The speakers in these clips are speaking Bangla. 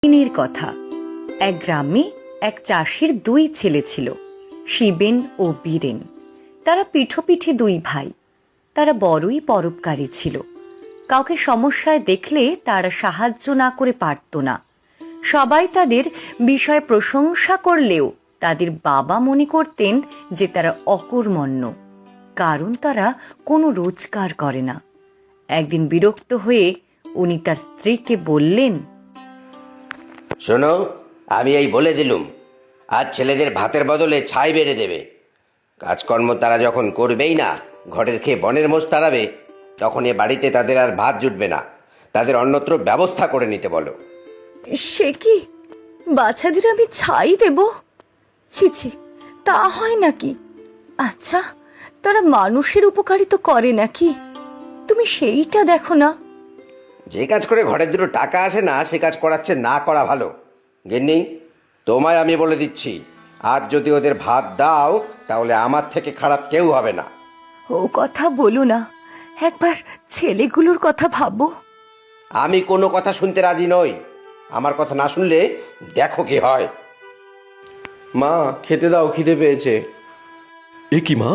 দিনের কথা। এক গ্রামে এক চাষির দুই ছেলে ছিল, শিবেন ও বীরেন। তারা পিঠোপিঠি দুই ভাই। তারা বড়ই পরোপকারী ছিল। কাউকে সমস্যায় দেখলে তারা সাহায্য না করে পারত না। সবাই তাদের বিষয়ে প্রশংসা করলেও তাদের বাবা মনে করতেন যে তারা অকর্মণ্য, কারণ তারা কোনো রোজগার করে না। একদিন বিরক্ত হয়ে উনি তার স্ত্রীকে বললেন, শোনো, আমি এই বলে দিলুম, আজ ছেলেদের ভাতের বদলে ছাই বেড়ে দেবে। কাজকর্ম তারা যখন করবেই না, ঘরের খেয়ে বনের মোষ তাড়াবে, তখন এ বাড়িতে তাদের আর ভাত জুটবে না। তাদের অন্যত্র ব্যবস্থা করে নিতে বলো। সে কি, বাচ্চাদের আমি ছাই দেব? ছি ছি, তা হয় নাকি? আচ্ছা, তারা মানুষের উপকারই তো করে নাকি? তুমি সেইটা দেখো না। যে কাজ করে ঘরের দুটো টাকা আসে না, সে কাজ করাচ্ছে না করা ভালো। গিন্নি, তোমায় আমি বলে দিচ্ছি, আজ যদি ওদের ভাত দাও, তাহলে আমার থেকে খারাপ কেউ হবে না। ও কথা বলো না, একবার ছেলেগুলোর কথা ভাবো। আমি কোনো কথা শুনতে রাজি নই। আমার কথা না শুনলে দেখো কি হয়। মা, খেতে দাও, খিদে পেয়েছে। এ কি মা,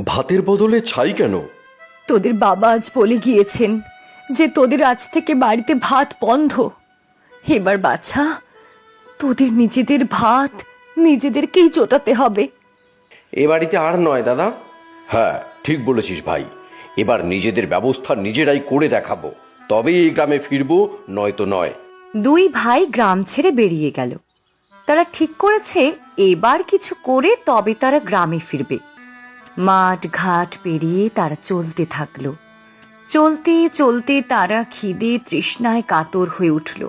ভাতের বদলে ছাই কেন? তোদের বাবা আজ বলে গিয়েছেন যে তোদের আজ থেকে বাড়িতে ভাত বন্ধ। এবার বাছা, তোদের নিজেদের ভাত নিজেদেরকেই জোটাতে হবে। এ বাড়িতে আর নয় দাদা। হ্যাঁ, ঠিক বলেছিস ভাই। এবার নিজেদের ব্যবস্থা নিজেরাই করে দেখাবো, তবেই এই গ্রামে ফিরবো, নয়তো নয়। দুই ভাই গ্রাম ছেড়ে বেরিয়ে গেল। তারা ঠিক করেছে এবার কিছু করে তবে তারা গ্রামে ফিরবে। মাঠ ঘাট পেরিয়ে তারা চলতে থাকলো। চলতে চলতে তারা খিদে তৃষ্ণায় কাতর হয়ে উঠল।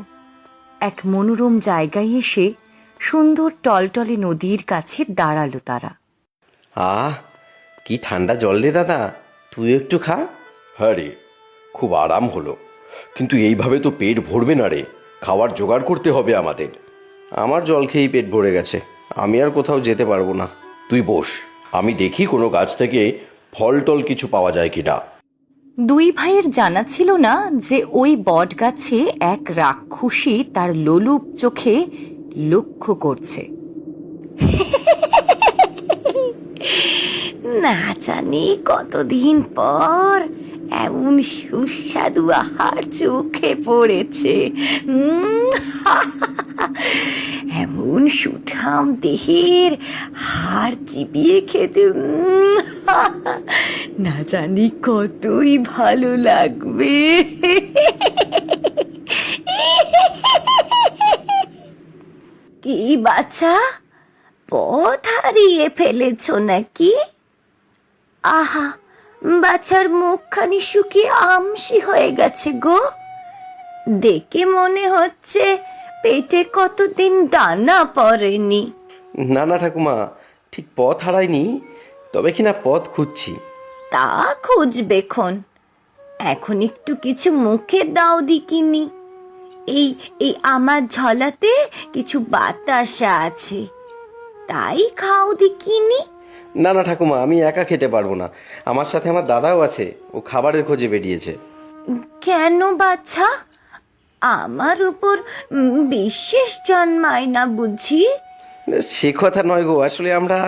এক মনোরম জায়গায় এসে সুন্দর টলটলে নদীর কাছে দাঁড়ালো তারা। কি ঠান্ডা জল রে দাদা, তুই একটু খা। হ্যাঁ রে, খুব আরাম হলো, কিন্তু এইভাবে তো পেট ভরবে না রে। খাবার জোগাড় করতে হবে আমাদের। আমার জল খেয়েই পেট ভরে গেছে, আমি আর কোথাও যেতে পারবো না। তুই বস, আমি দেখি কোনো গাছ থেকে ফল টল কিছু পাওয়া যায় কিনা। দুই ভাইয়ের জানা ছিল না যে ওই বট গাছে এক রাক্ষসী তার লোলুপ চোখে লক্ষ্য করছে। না জানি কতদিন পর এমন সুস্বাদু আহার চোখে পড়েছে। এমন সুঠাম দেহের হাড় চিবিয়ে খেতে না জানি কতই ভালো লাগবে। কি বাছা, পথ হারিয়ে ফেলেছ নাকি? আহা, বাছার মুখখানি শুকিয়ে আমসি হয়ে গেছে গো। দেখে মনে হচ্ছে পেটে কতদিন দানা পড়েনি। না না ঠাকুমা, ঠিক পথ হারাইনি, তবে কিনা পথ খুঁজছি। তা খুঁজবে খন, এখন একটু কিছু মুখে দাও দিকিনি। এই এই আমার ঝলাতে কিছু বাতাসা আছে, তাই খাও দিকিনি। না না ঠাকুমা, আমি একা খেতে পারবো না, আমার সাথে আমার দাদাও আছে, ও খাবারের খোঁজে বেরিয়েছে। কেন বাছা, আমার উপর বিশেষ জন্মায় না বুঝি? সে কথা নয় গো, আসলে আমরা...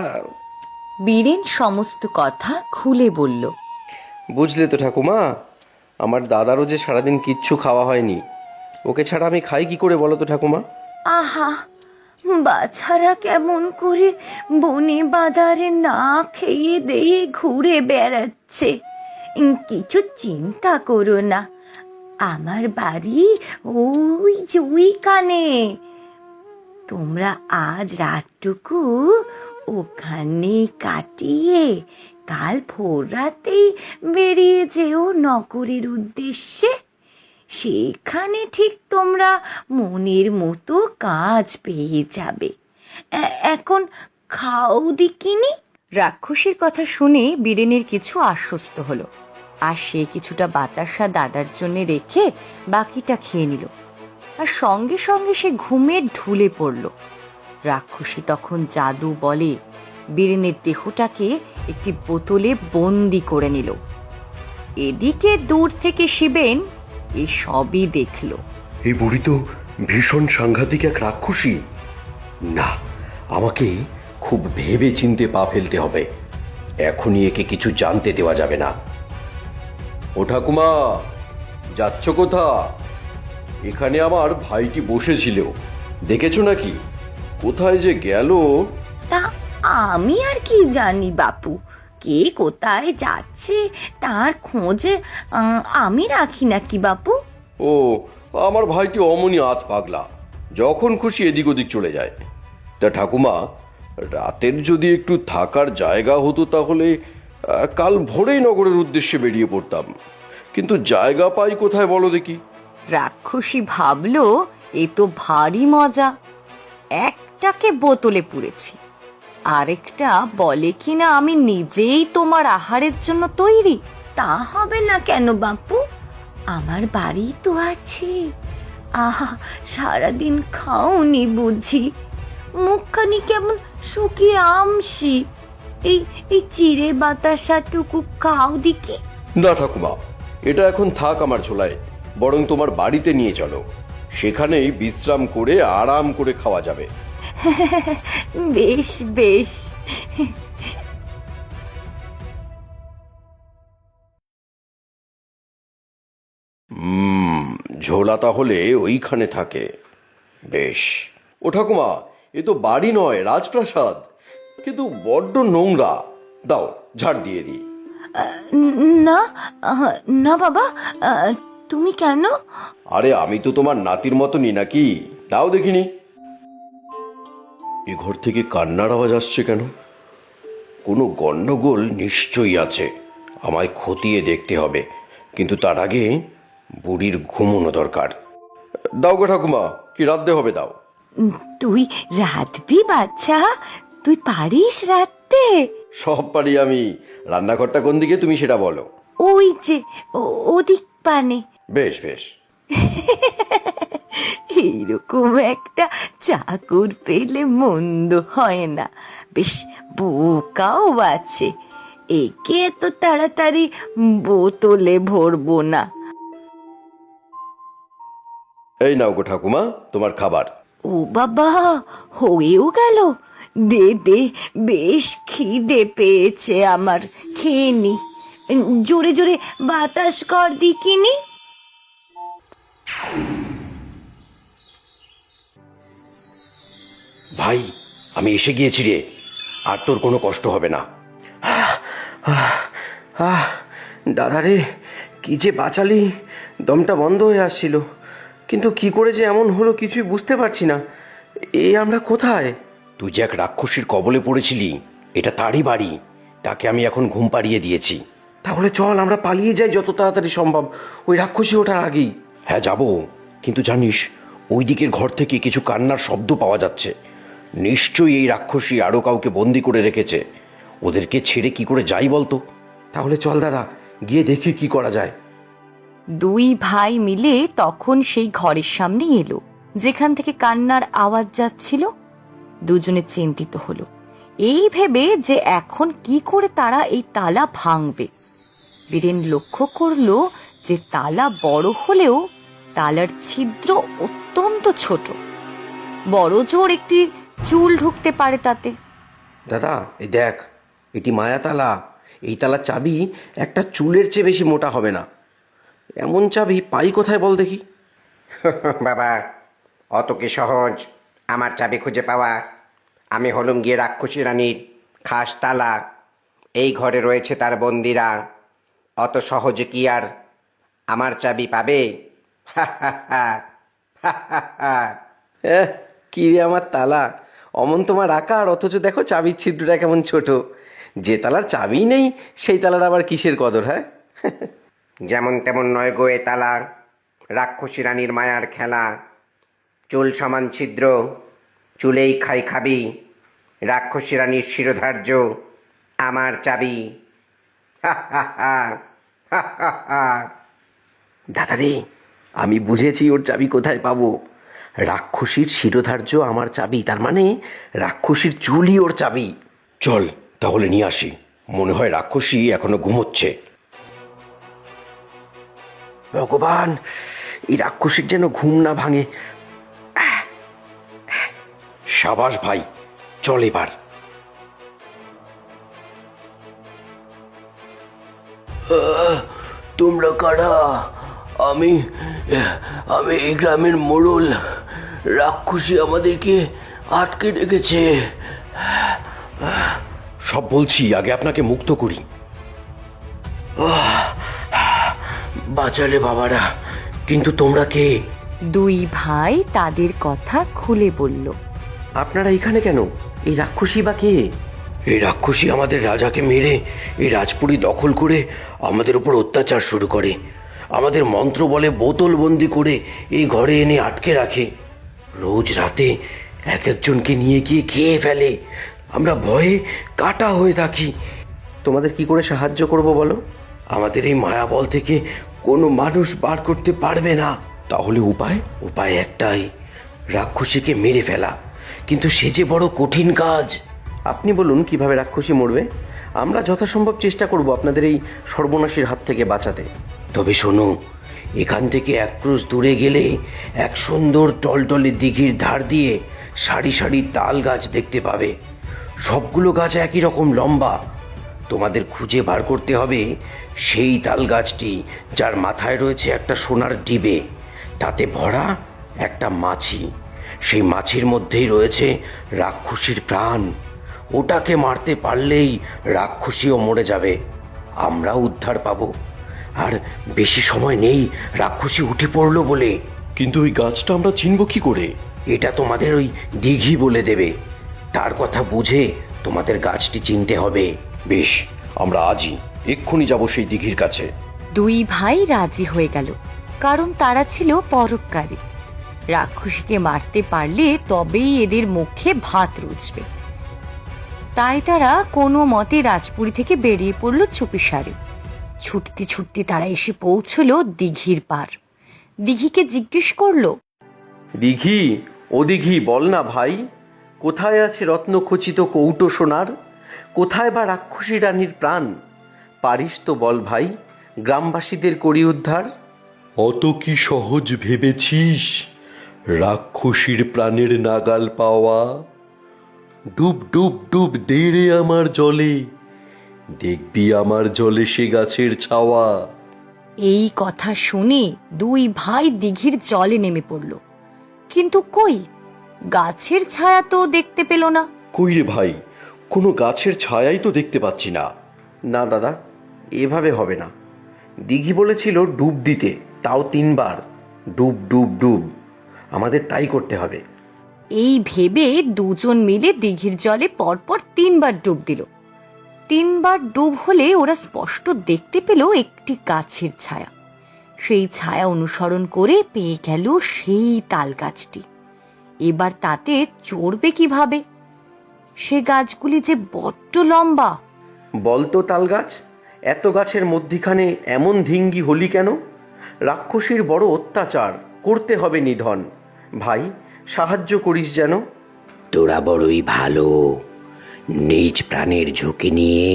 বীরেন সমস্ত কথা খুলে বলল। বুঝলে তো ঠাকুমা, আমার দাদারও যে সারাদিন কিচ্ছু খাওয়া হয়নি, ওকে ছাড়া আমি খাই কি করে বলো তো ঠাকুমা? আহা, বাছারা কেমন করে বনে বাদারে না খেয়ে দিয়ে ঘুরে বেড়াচ্ছে। কিছু চিন্তা করো না, আমার বাড়ি ওই যে ওইখানে। তোমরা আজ রাতটুকু ওখানে কাটিয়ে কাল ভোর রাতেই বেরিয়ে যেও নগরের উদ্দেশ্যে। সেখানে ঠিক তোমরা মনের মতো কাজ পেয়ে যাবে। এখন খাও দিকিনি। রাক্ষসীর কথা শুনে বীরেনের কিছু আশ্বস্ত হলো, আর সে কিছুটা বাতাসা দাদার জন্য রেখে বাকিটা খেয়ে নিল, আর সঙ্গে সঙ্গে সে ঘুমে ঢুলে পড়ল। রাক্ষসী তখন জাদু বলে বীরেনের দেহটাকে একটি বোতলে বন্দি করে নিল। এদিকে দূর থেকে শিবেন এই সবই দেখল। এই বুড়ি তো ভীষণ সাংঘাতিক এক রাক্ষসী? না, আমাকে খুব ভেবে চিনতে পা ফেলতে হবে। এখনই একে কিছু জানতে দেওয়া যাবে না। ও ঠাকুমা, যাচ্ছ কোথা? এখানে আমার ভাইটি বসেছিল, দেখেছো নাকি? কোথায় যে গেল? তা আমি আর কি জানি বাপু, কে কোথায় যাচ্ছে তার খোঁজে আমি রাখি নাকি বাপু? ও, আমার ভাইটি অমনি আত পাগলা, যখন খুশি এদিক ওদিক চলে যায়। তা ঠাকুমা, রাতের যদি একটু থাকার জায়গা হতো তাহলে কাল ভোরেই নগরের উদ্দেশ্যে বেরিয়ে পড়তাম, কিন্তু জায়গা পাই কোথায় বলো দেখি? রাক্ষসী ভাবলো এ তো ভারী মজা, একটাকে বোতলে পুরেছি, আরেকটা বলে কিনা আমি নিজেই তোমার আহারের জন্য তৈরি। তা হবে না কেন বাপু, আমার বাড়ি তো আছে। আহা, সারাদিন খাওনি বুঝি, মুখখানি কেমন শুকিয়ে আমসি। এই এই চিড়ে বাতাসাটুকু খাও দেখি। না ঠাকুমা, এটা এখন থাক আমার ঝোলায়, বরং তোমার বাড়িতে নিয়ে চলো, সেখানেই বিশ্রাম করে আরাম করে খাওয়া যাবে। বেশ বেশ। ঝোলা তাহলে ওইখানে থাকে। বেশ। ও ঠাকুমা, এ তো বাড়ি নয়, রাজপ্রাসাদ, কিন্তু বড্ড নোংরা। দাও, ঝাড় দিয়ে দিই। না না বাবা, তুমি কেন? আরে আমি তো তোমার নাতির মতনই নাকি, দাও দেখিনি। এ ঘর থেকে কান্নার আওয়াজ আসছে কেন? কোনো গন্ডগোল নিশ্চয়ই আছে, আমায় খতিয়ে দেখতে হবে, কিন্তু তার আগে বুড়ির ঘুমোনো দরকার। দাও গো ঠাকুমা, কি রাঁধতে হবে দাও। তুই রাঁধবি বাচ্চা? তুই পারিস রাঁধতে? সব পারি আমি। রান্নাঘরটা কোন দিকে তুমি সেটা বলো। ওই যে ওদিক পানে। বেশ বেশ। এইরকম একটা চাকর পেলে মন্দ হয় না, বেশ বোকাও আছে। একে এত তাড়াতাড়ি বোতলে ভরবো না। এই নাও গো ঠাকুমা, তোমার খাবার। ও বাবা, হয়েও গেল? দে দে, বেশ খিদে পেয়েছে আমার, খেয়ে নি। জোরে জোরে বাতাস কর দিকিনি। ভাই, আমি এসে গিয়েছি রে, আর তোর কোনো কষ্ট হবে না। দাদা রে, কি যে বাঁচালি, দমটা বন্ধ হয়ে আসছিল, কিন্তু কি করে যে এমন হলো কিছুই বুঝতে পারছি না। আমরা কোথায়? তুই যে এক রাক্ষসীর কবলে পড়েছিলি, এটা তারই বাড়ি, তাকে আমি এখন ঘুম পাড়িয়ে দিয়েছি। তাহলে চল আমরা পালিয়ে যাই যত তাড়াতাড়ি সম্ভব, ওই রাক্ষসী ওঠার আগেই। হ্যাঁ যাব, কিন্তু জানিস ওই দিকের ঘর থেকে কিছু কান্নার শব্দ পাওয়া যাচ্ছে। নিশ্চয়ই এই রাক্ষসী আরও কাউকে বন্দি করে রেখেছে। ওদেরকে ছেড়ে কি করে যাই বলতো? তাহলে চল দাদা, গিয়ে দেখি কি করা যায়। দুই ভাই মিলে তখন সেই ঘরের সামনে এলো যেখান থেকে কান্নার আওয়াজ যাচ্ছিল। দুজনে চিন্তিত হলো, এই ভেবে যে এখন কি করে তারা এই তালা ভাঙবে। বীরেন লক্ষ্য করলো যে তালা বড় হলেও তালার ছিদ্র অত্যন্ত ছোট, বড় জোর একটি চুল ঢুকতে পারে তাতে। দাদা, এই দেখ, এটি মায়া তালা। এই তালার চাবি একটা চুলের চেয়ে বেশি মোটা হবে না। এমন চাবি পাই কোথায় বল দেখি? বাবা, অত কি সহজ আমার চাবি খুঁজে পাওয়া? আমি হলুম গিয়ে রাক্ষসী রানীর খাস তালা, এই ঘরে রয়েছে তার বন্দিরা। অত সহজে কি আর আমার চাবি পাবে? কি রে আমার তালা, অমন তোমার আকার, অথচ দেখো চাবির ছিদ্রটা কেমন ছোট। যে তালার চাবি নেই সেই তালার আবার কিসের কদর? হ্যাঁ, যেমন তেমন নয় গো এ তালা, রাক্ষসী রানীর মায়ার খেলা। চুল সমান ছিদ্র, চুলেই খাই খাবি, রাক্ষসী রানীর শিরোধার্য আমার চাবি। দাদা রে, আমি বুঝেছি ওর চাবি কোথায় পাবো। রাক্ষসীর শিরোধার্য আমার চাবি, তার মানে রাক্ষসীর চুলই ওর চাবি। চল তাহলে নিয়ে আসি, মনে হয় রাক্ষসী এখনো ঘুমোচ্ছে। ভগবান, এই রাক্ষসীর যেন ঘুম না ভাঙে। সাবাস ভাই, চল এবার। তোমরা কারা? আমি আমি এই গ্রামের মোড়ল। রাক্ষসী আমাদেরকে আটকে রেখেছে। সব বলছি, আগে আপনাকে মুক্ত করি। বাঁচালে বাবারা, কিন্তু তোমরা কে? দুই ভাই তাদের কথা খুলে বলল। আপনারা এখানে কেন? এই রাক্ষসী বা কে? এই রাক্ষসী আমাদের রাজাকে মেরে এই রাজপুরী দখল করে আমাদের উপর অত্যাচার শুরু করে। আমাদের মন্ত্র বলে বোতলবন্দি করে এই ঘরে এনে আটকে রাখে। রোজ রাতে এক একজনকে নিয়ে গিয়ে খেয়ে ফেলে। আমরা ভয়ে কাটা হয়ে থাকি। তোমাদের কি করে সাহায্য করব বলো? আমাদের এই মায়াবল থেকে কোনো মানুষ বার করতে পারবে না। তাহলে উপায়? উপায় একটাই, রাক্ষসীকে মেরে ফেলা। কিন্তু সে যে বড় কঠিন কাজ। আপনি বলুন কিভাবে রাক্ষসী মরবে? আমরা যথাসম্ভব চেষ্টা করব আপনাদের এই সর্বনাশীর হাত থেকে বাঁচাতে। তবে শোনো, এখান থেকে এক ক্রোশ দূরে গেলে এক সুন্দর টলটলে দিঘির ধার দিয়ে সারি সারি তাল গাছ দেখতে পাবে। সবগুলো গাছ একই রকম লম্বা। তোমাদের খুঁজে বার করতে হবে সেই তাল গাছটি যার মাথায় রয়েছে একটা সোনার ডিবে, তাতে ভরা একটা মাছি। সেই মাছির মধ্যেই রয়েছে রাক্ষসীর প্রাণ। ওটাকে মারতে পারলেই রাক্ষসীও মরে যাবে, আমরাও উদ্ধার পাবো। আর বেশি সময় নেই, রাক্ষসী উঠে পড়লো বলে। কিন্তু ওই গাছটা আমরা চিনব কি করে? এটা তোমাদের ওই দিঘি বলে দেবে। তার কথা বুঝে তোমাদের গাছটি চিনতে হবে। বেশ, আমরা আজই এক্ষুনি যাব সেই দিঘির কাছে। দুই ভাই রাজি হয়ে গেল, কারণ তারা ছিল পরোপকারী। রাক্ষসীকে মারতে পারলে তবেই এদের মুখে ভাত রুচবে। তাই তারা কোনো মতে রাজপুরী থেকে বেরিয়ে পড়ল চুপিসারে। ছুটতে ছুটতে তারা এসে পৌঁছল দিঘির পার। দিঘিকে জিজ্ঞেস করলো, দিঘি, ও দিঘি, বল না ভাই, কোথায় আছে রত্নখচিত কৌটো সোনার? কোথায় বা রাক্ষসী রানীর প্রাণ? পারিস তো বল ভাই, গ্রামবাসীদের করি উদ্ধার। অত কি সহজ ভেবেছিস রাক্ষসীর প্রাণের নাগাল পাওয়া? ডুব ডুব ডুব দে রে আমার জলে, দেখবি আমার জলে সে গাছের ছাওয়া। এই কথা শুনে দুই ভাই দিঘির জলে নেমে পড়ল। কিন্তু কই, গাছের ছায়া তো দেখতে পেল না। কই রে ভাই, কোনো গাছের ছায়াই তো দেখতে পাচ্ছি না। না দাদা, এভাবে হবে না। দিঘি বলেছিল ডুব দিতে, তাও 3 বার। ডুব ডুব ডুব, আমাদের তাই করতে হবে। এই ভেবে দুজন মিলে দিঘির জলে পরপর 3 বার ডুব দিল। 3 বার ডুব হলে ওরা স্পষ্ট দেখতে পেল একটি গাছের ছায়া। সেই ছায়া অনুসরণ করে পেয়ে গেল সেই তাল গাছটি। এবার তাতে চড়বে কিভাবে? সে গাছগুলি যে বড্ড লম্বা। বলতো তাল গাছ, এত গাছের মধ্যিখানে এমন ধিঙ্গি হলি কেন? রাক্ষসীর বড় অত্যাচার, করতে হবে নিধন। ভাই, সাহায্য করিস যেন। তোরা বড়ই ভালো, নিজ প্রাণের ঝুঁকি নিয়ে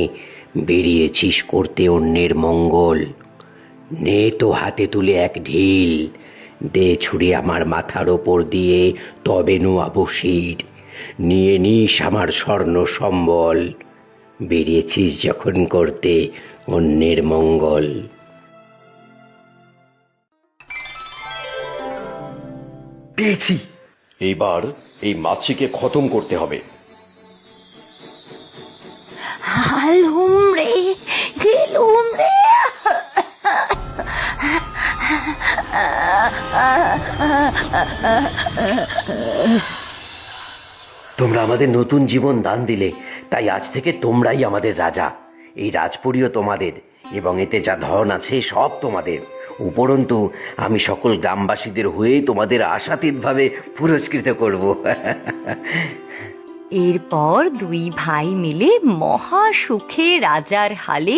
বেরিয়েছিস করতে অন্যের মঙ্গল। নে তো হাতে তুলে এক ঢিল, দে ছুড়ে আমার মাথার ওপর দিয়ে, তবে নোয়াবো শির। নিয়ে নিস আমার স্বর্ণ সম্বল, বেরিয়েছিস যখন করতে অন্যের মঙ্গল। পেয়েছি, এইবার এই মাছিকে খতম করতে হবে। হালুম রে, গেলুম রে। তোমরা আমাদের নতুন জীবন দান দিলে, তাই আজ থেকে তোমরাই আমাদের রাজা। এই রাজপুরীও তোমাদের, এবং এতে যা ধন আছে সব তোমাদের। উপরন্তু আমি সকল গ্রামবাসীদের হয়ে তোমাদের আশাতীতভাবে পুরস্কৃত করব। এরপর দুই ভাই মিলে মহা সুখে রাজার হালে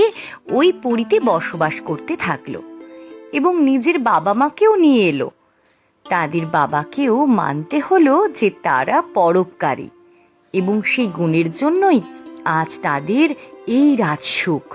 ওই পুরীতে বসবাস করতে থাকলো, এবং নিজের বাবা মাকেও নিয়ে এলো। তাদের বাবাকেও মানতে হলো যে তারা পরোপকারী, এবং সেই গুণের জন্যই আজ তাদের এই রাজসুখ।